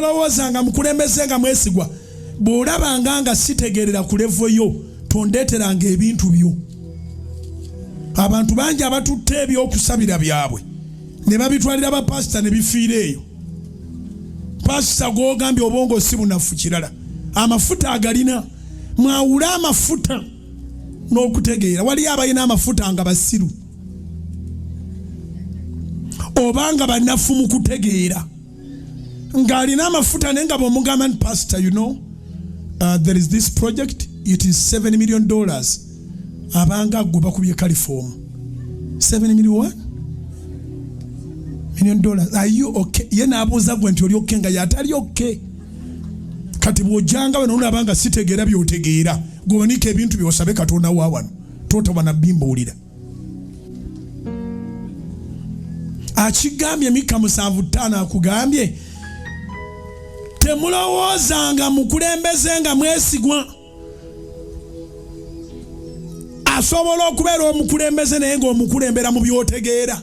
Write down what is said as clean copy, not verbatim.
tolowoozanga mukulembeze nga mwesigwa bw'olabanga nga sitegerera ku levo yo tondeteranga ebintu byo. Abantu bangi abatutte ebyokusabira byabwe ne babitwalira bapasita ne bifiira eyo. Pasita gw'ogambye obwongo si bunafu kirala, amafuta agalina. Mwawule amafuta n'okutegeera. Waliyo abalina amafuta nga basiru obanga banafu mu kutegeera, ng'alina amafuta naye nga bw'omugamba nti pastor, you know, there is this project, it is $7 million. Abanga gwe bakubye California. $7 million. Are you okay? Ye n'abuuza gwe nti oli okay nga yatali okay. Kati bw'ojanga we n'olabanga sitegeera by'otegeera, gwonika ebintu by'osabe Katonda wa wano totoba bimbuulira. Akigambye Mika 7:5 akugambye temulowoozanga mukulembeze nga mwesigwa. Asobola okubeera omukulembeze naye ng'omukulembera mu by'otegeera.